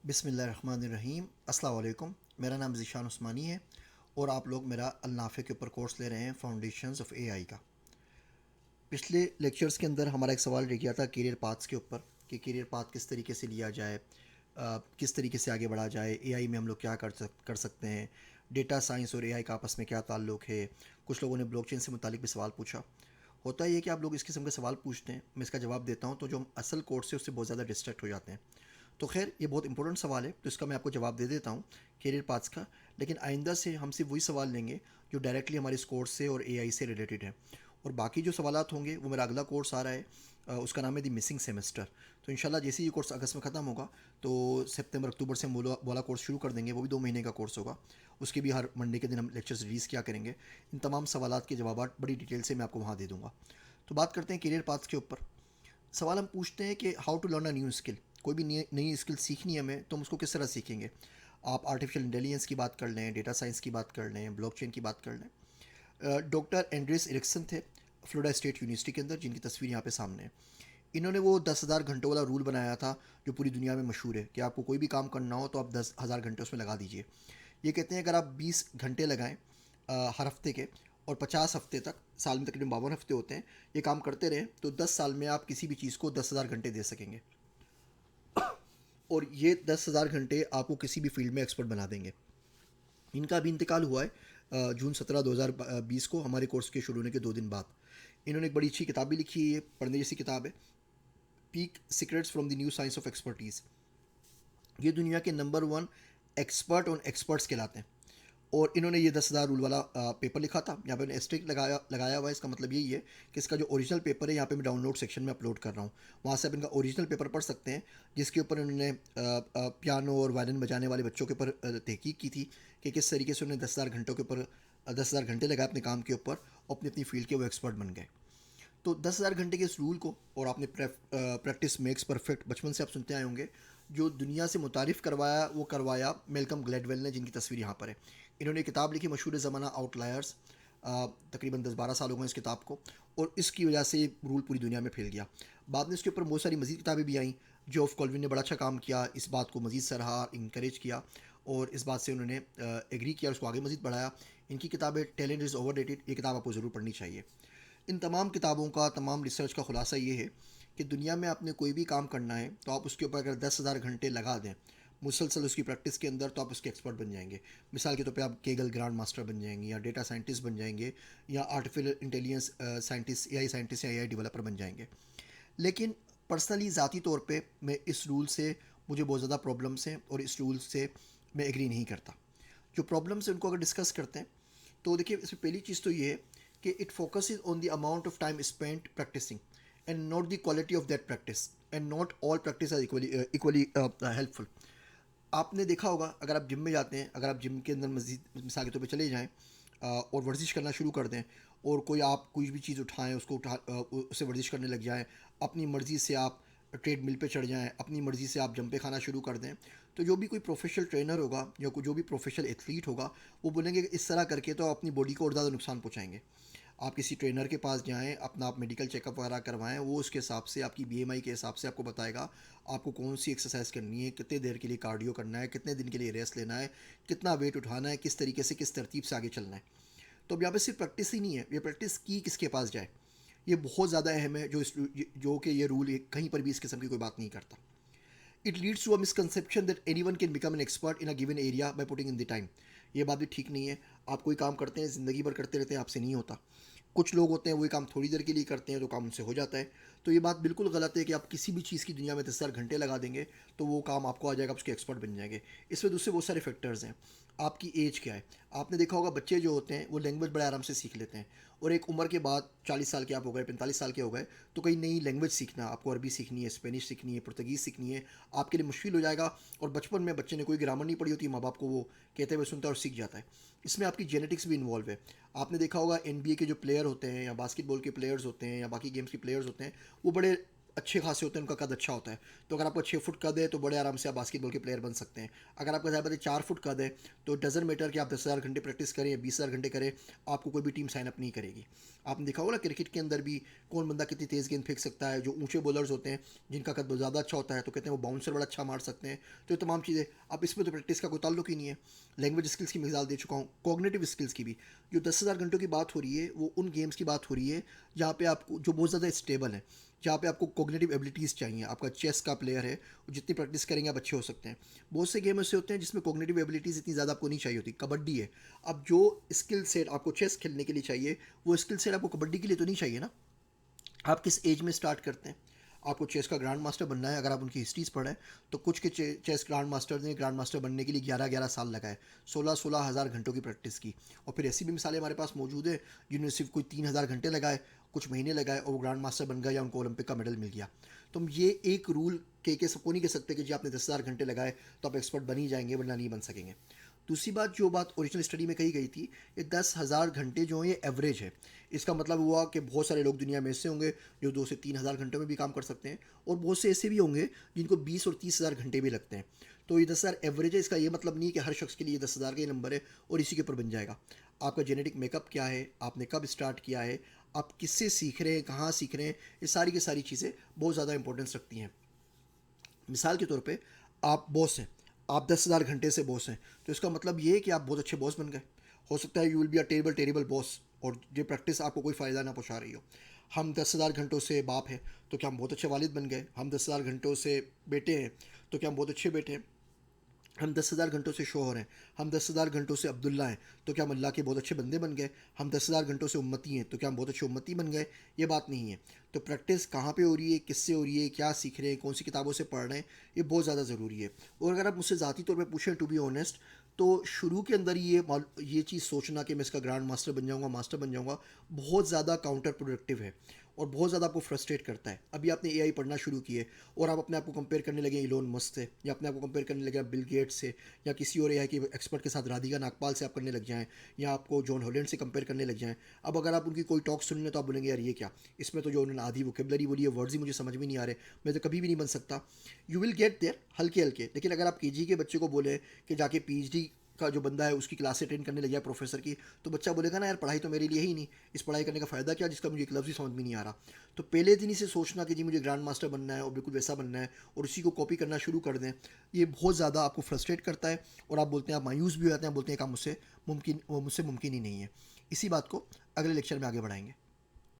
बिस्मिल्लाहिर्रहमानिर्रहीम। अस्सलाम वालेकुम। मेरा नाम ज़ीशान उस्मानी है और आप लोग मेरा अल-नाफ़े के ऊपर कोर्स ले रहे हैं फाउंडेशंस ऑफ एआई का। पिछले लेक्चर्स के अंदर हमारा एक सवाल रह गया था करियर पाथ्स के ऊपर कि करियर पाथ किस तरीके से लिया जाए, किस तरीके से आगे बढ़ा जाए, एआई में हम लोग क्या कर सकते हैं, डेटा साइंस और एआई का आपस में क्या ताल्लुक़ है। कुछ लोगों ने ब्लॉकचेन से मुतालिक भी सवाल पूछा। होता ही है कि आप लोग इस किस्म के सवाल पूछते हैं, मैं इसका जवाब देता हूँ तो जो हम असल कोर्स से उससे बहुत ज़्यादा डिस्ट्रैक्ट हो जाते हैं। तो खैर ये बहुत इंपॉर्टेंट सवाल है तो इसका मैं आपको जवाब दे देता हूँ करियर पाथ्स का। लेकिन आइंदा से हम सिर्फ वही सवाल लेंगे जो डायरेक्टली हमारे इस कोर्स से और एआई से रिलेटेड है। और बाकी जो सवालात होंगे वो मेरा अगला कोर्स आ रहा है, उसका नाम है दी मिसिंग सेमेस्टर। तो इंशाल्लाह जैसे ही ये कोर्स अगस्त में ख़त्म होगा तो सितंबर अक्टूबर से हम वाला कोर्स शुरू कर देंगे। वो भी 2 महीने का कोर्स होगा। उसके भी हर मंडे के दिन हम लेक्चर्स रिलीज़ किया करेंगे। इन तमाम सवालात के जवाब बड़ी डिटेल से मैं आपको वहाँ दे दूँगा। तो बात करते हैं करियर पाथ्स के ऊपर। सवाल हम पूछते हैं कि how to learn a new skill. कोई भी नई नई स्किल सीखनी है हमें तो हम उसको किस तरह सीखेंगे। आप आर्टिफिशियल इंटेलिजेंस की बात कर लें, डेटा साइंस की बात कर लें, ब्लॉकचेन की बात कर लें। डॉक्टर एंड्रेस एरिक्सन थे फ्लोरिडा स्टेट यूनिवर्सिटी के अंदर, जिनकी तस्वीर यहाँ पे सामने है। इन्होंने वो 10,000 घंटों वाला रूल बनाया था जो पूरी दुनिया में मशहूर है कि आपको कोई भी काम करना हो तो आप 10,000 घंटे उसमें लगा दीजिए। ये कहते हैं अगर आप 20 घंटे लगाएं हर हफ्ते के और 50 हफ्ते तक, साल में तकरीबन 52 हफ्ते होते हैं, ये काम करते रहें तो 10 साल में आप किसी भी चीज़ को 10,000 घंटे दे सकेंगे। और ये 10,000 घंटे आपको किसी भी फील्ड में एक्सपर्ट बना देंगे। इनका अभी इंतकाल हुआ है जून 17 2020 को, हमारे कोर्स के शुरू होने के 2 दिन बाद। इन्होंने एक बड़ी अच्छी किताब भी लिखी है, ये पढ़ने जैसी किताब है, peak secrets from the new science of expertise. ये दुनिया के नंबर 1 एक्सपर्ट ऑन एक्सपर्ट्स कहलाते हैं। और इन्होंने ये 10,000 रूल वाला पेपर लिखा था। यहाँ पे मैंने एस्टेरिक लगाया हुआ है। इसका मतलब यही है कि इसका जो ओरिजिनल पेपर है यहाँ पे मैं डाउनलोड सेक्शन में अपलोड कर रहा हूँ। वहाँ से आप इनका ओरिजिनल पेपर पढ़ सकते हैं, जिसके ऊपर इन्होंने पियानो और वायलिन बजाने वाले बच्चों के ऊपर तहकीक की थी कि किस तरीके से उन्होंने 10,000 घंटों के ऊपर 10,000 घंटे लगाए अपने काम के ऊपर और अपनी अपनी फील्ड के वो एक्सपर्ट बन गए। तो 10,000 घंटे के इस रूल को, और आपने प्रैक्टिस मेक्स परफेक्ट बचपन से आप सुनते आए होंगे, जो दुनिया से मुतारिफ़ करवाया वो करवाया मेलकम ग्लैडवेल ने, जिनकी तस्वीर यहाँ पर है। इन्होंने किताब लिखी मशहूर ज़माना आउटलायर्स, तकरीबन 10-12 साल हो गए इस किताब को, और इसकी वजह से ये रूल पूरी दुनिया में फैल गया। बाद में इसके ऊपर बहुत सारी मज़ीद किताबें भी आईं। जॉफ कॉल्विन ने बड़ा अच्छा काम किया, इस बात को मज़ीद सराहा, इंकरेज किया, और इस बात से उन्होंने एग्री किया, उसको आगे मज़ीद बढ़ाया। इनकी किताब है टैलेंट इज़ ओवररेटेड, ये किताब आपको ज़रूर पढ़नी चाहिए। इन तमाम किताबों का, तमाम रिसर्च का खुलासा ये है कि दुनिया में आपने कोई भी काम करना है तो आप उसके ऊपर अगर 10,000 घंटे लगा दें मुसलसल उसकी प्रैक्टिस के अंदर, तो आप उसके एक्सपर्ट बन जाएंगे। मिसाल के तौर पे आप केगल ग्रैंड मास्टर बन जाएंगे, या डेटा साइंटिस्ट बन जाएंगे, या artificial intelligence scientist, AI scientist या एआई डेवलपर बन जाएंगे। लेकिन पर्सनली ज़ाती तौर पे मैं इस रूल से, मुझे बहुत ज़्यादा प्रॉब्लम्स हैं और इस रूल से मैं एग्री नहीं करता। जो प्रॉब्लम्स हैं उनको अगर डिस्कस करते हैं तो देखिए, इसमें पहली चीज़ तो ये है कि it focuses on the amount of time spent practising and not the quality of that practice, and not all practice are equally helpful. आपने देखा होगा, अगर आप जिम में जाते हैं, अगर आप जिम के अंदर मजीद मिसाल के तौर पे चले जाएं और वर्जिश करना शुरू कर दें, और कोई आप कोई भी चीज़ उठाएं, उसको उससे वर्जिश करने लग जाएं, अपनी मर्ज़ी से आप ट्रेड मिल पे चढ़ जाएं, अपनी मर्ज़ी से आप जंपे खाना शुरू कर दें, तो जो भी कोई प्रोफेशनल ट्रेनर होगा या जो भी प्रोफेशनल एथलीट होगा, वो बोलेंगे कि इस तरह करके तो अपनी बॉडी को और ज़्यादा नुकसान पहुँचाएंगे। आप किसी ट्रेनर के पास जाएँ, अपना आप मेडिकल चेकअप वगैरह करवाएँ, वो उसके हिसाब से आपकी बीएमआई के हिसाब से आपको बताएगा आपको कौन सी एक्सरसाइज करनी है, कितने देर के लिए कार्डियो करना है, कितने दिन के लिए रेस्ट लेना है, कितना वेट उठाना है, किस तरीके से किस तरतीब से आगे चलना है। तो अब यहाँ पे सिर्फ प्रैक्टिस ही नहीं है, ये प्रैक्टिस की किसके पास जाए, ये बहुत ज़्यादा अहम है। जो कि ये रूल कहीं पर भी इस किस्म की कोई बात नहीं करता। It leads to a misconception that any one can become an expert in a given area by putting in the time. ये बात भी ठीक नहीं है। आप कोई काम करते हैं, ज़िंदगी भर करते रहते हैं, आपसे नहीं होता। कुछ लोग होते हैं वही काम थोड़ी देर के लिए करते हैं तो काम उनसे हो जाता है। तो ये बात बिल्कुल गलत है कि आप किसी भी चीज़ की दुनिया में 10,000 घंटे लगा देंगे तो वो काम आपको आ जाएगा, आप उसके एक्सपर्ट बन जाएंगे। इसमें दूसरे बहुत सारे फैक्टर्स हैं। आपकी एज क्या है। आपने देखा होगा बच्चे जो होते हैं वो लैंग्वेज बड़े आराम से सीख लेते हैं, और एक उम्र के बाद 40 साल के आप हो गए, 45 साल के हो गए, तो कई नई लैंग्वेज सीखना, आपको अरबी सीखनी है, स्पेनिश सीखनी है, पुर्तगीज़ सीखनी है, आपके लिए मुश्किल हो जाएगा। और बचपन में बच्चे ने कोई ग्रामर नहीं पढ़ी होती, माँ बाप को वो कहते हुए सुनता है और सीख जाता है। इसमें आपकी जेनेटिक्स भी इन्वॉल्व है। आपने देखा होगा एनबीए के जो प्लेयर होते हैं, या बास्केटबॉल के प्लेयर्स होते हैं, या बाकी गेम्स के प्लेयर्स होते हैं, वो बड़े अच्छे खासे होते हैं, उनका कद अच्छा होता है। तो अगर आपका 6 फुट कद है तो बड़े आराम से आप बास्केटबॉल के प्लेयर बन सकते हैं। अगर आपका ज़्यादा 4 फुट कद है तो डज़न्ट मैटर कि आप 10,000 घंटे प्रैक्टिस करें या 20,000 घंटे करें, आपको कोई भी टीम साइन अप नहीं करेगी। आपने देखा होगा ना क्रिकेट के अंदर भी कौन बंदा कितनी तेज़ गेंद फेंक सकता है। जो ऊँचे बॉलर्स होते हैं जिनका कद बहुत ज़्यादा अच्छा होता है तो कहते हैं वो बाउंसर बड़ा अच्छा मार सकते हैं। तो ये तमाम चीज़ें, अब इसमें तो प्रैक्टिस का कोई ताल्लुक ही नहीं है। लैंग्वेज स्किल्स की मिसाल दे चुका हूँ, कॉग्निटिव स्किल्स की भी। जो 10,000 घंटों की बात हो रही है वो उन गेम्स की बात हो रही है जहाँ पे आपको जो बहुत ज़्यादा स्टेबल है, जहाँ पे आपको कॉग्निटिव एबिलिटीज़ चाहिए। आपका चेस का प्लेयर है, जितनी प्रैक्टिस करेंगे आप अच्छे हो सकते हैं। बहुत से गेम ऐसे होते हैं जिसमें कॉग्निटिव एबिलिटीज़ इतनी ज़्यादा आपको नहीं चाहिए होती। कबड्डी है, अब जो स्किल सेट आपको चेस खेलने के लिए चाहिए वो स्किल सेट आपको कबड्डी के लिए तो नहीं चाहिए ना। आप किस एज में स्टार्ट करते हैं? आपको चेस का ग्रैंड मास्टर बनना है, अगर आप उनकी हिस्ट्रीज पढ़ें तो कुछ के चेस ग्रैंड मास्टर ने ग्रैंड मास्टर बनने के लिए 11-11 साल लगाए, 16-16 हज़ार घंटों की प्रैक्टिस की। और फिर ऐसी भी मिसालें हमारे पास मौजूद है जिन्होंने सिर्फ कोई 3,000 घंटे लगाए, कुछ महीने लगाए और वो ग्रैंड मास्टर बन गए या उनको ओलंपिक का मेडल मिल गया। तो हम ये एक रूल के सबको नहीं कह सकते कि जी आपने 10,000 घंटे लगाए तो आप एक्सपर्ट बन ही जाएंगे, वरना नहीं बन सकेंगे। दूसरी बात, जो बात ओरिजिनल स्टडी में कही गई थी, ये 10,000 घंटे जो हैं ये एवरेज है। इसका मतलब हुआ कि बहुत सारे लोग दुनिया में ऐसे होंगे जो 2 से 3 हज़ार घंटों में भी काम कर सकते हैं, और बहुत से ऐसे भी होंगे जिनको 20 और 30 हज़ार घंटे भी लगते हैं। तो ये 10,000 एवरेज है, इसका ये मतलब नहीं कि हर शख्स के लिए 10,000 का ये नंबर है और इसी के ऊपर बन जाएगा। आपका जेनेटिक मेकअप क्या है, आपने कब स्टार्ट किया है, आप किससे सीख रहे हैं, कहाँ सीख रहे हैं, ये सारी की सारी चीज़ें बहुत ज़्यादा इंपॉर्टेंस रखती हैं। मिसाल के तौर पे आप बॉस हैं, आप 10,000 घंटे से बॉस हैं, तो इसका मतलब ये है कि आप बहुत अच्छे बॉस बन गए। हो सकता है you will be a terrible terrible boss, और ये प्रैक्टिस आपको कोई फ़ायदा ना पहुंचा रही हो। हम 10,000 घंटों से बाप हैं तो क्या हम बहुत अच्छे वालिद बन गए? हम 10,000 घंटों से बेटे हैं तो क्या हम बहुत अच्छे बेटे हैं? हम 10,000 घंटों से शोहर हैं, हम 10,000 घंटों से अब्दुल्ला हैं तो क्या हम अल्लाह के बहुत अच्छे बंदे बन गए? हम 10,000 घंटों से उम्मती हैं तो क्या हम बहुत अच्छे उम्मती बन गए? ये बात नहीं है। तो प्रैक्टिस कहाँ पे हो रही है, किससे हो रही है, क्या सीख रहे हैं, कौन सी किताबों से पढ़ रहे हैं, ये बहुत ज़्यादा ज़रूरी है। और अगर आप मुझसे ज़ाती तौर पे पूछें, टू बी ऑनेस्ट, तो शुरू के अंदर ही ये चीज़ सोचना कि मैं इसका ग्रैंड मास्टर बन जाऊँगा, मास्टर बन जाऊँगा, बहुत ज़्यादा काउंटर प्रोडक्टिव है और बहुत ज़्यादा आपको फ्रस्ट्रेट करता है। अभी आपने एआई पढ़ना शुरू किए और आप अपने आप को कंपेयर करने लगे इलोन मस्क से, या अपने आप को कंपेयर करने लगे बिल गेट्स से, या किसी और एआई के एक्सपर्ट के साथ राधिका नागपाल से आप करने लग जाएँ, या आपको जॉन हॉलैंड से कंपेयर करने लग जाएँ। अब अगर आप उनकी कोई टॉक सुन लें तो आप बोलेंगे यार ये क्या, इसमें तो जो उन्होंने आधी वोकेबलरी बोली है, वर्ड्स ही मुझे समझ में नहीं आ रहे, मैं तो कभी भी नहीं बन सकता। यू विल गेट देयर हल्के हल्के, लेकिन अगर आप केजी के बच्चे को बोले कि जाके पीएचडी का जो बंदा है उसकी क्लास अटेंड करने लग जाए प्रोफेसर की, तो बच्चा बोलेगा ना यार पढ़ाई तो मेरे लिए ही नहीं, इस पढ़ाई करने का फ़ायदा क्या जिसका मुझे एक लफ्ज़ ही समझ में नहीं आ रहा। तो पहले दिन ही से सोचना कि जी मुझे ग्रैंड मास्टर बनना है और बिल्कुल वैसा बनना है और उसी को कॉपी करना शुरू कर दें, ये बहुत ज़्यादा आपको फ्रस्ट्रेट करता है और आप बोलते हैं, आप मायूस भी हो जाते हैं, बोलते हैं काम मुझसे मुमकिन ही नहीं है। इसी बात को अगले लेक्चर में आगे बढ़ाएंगे।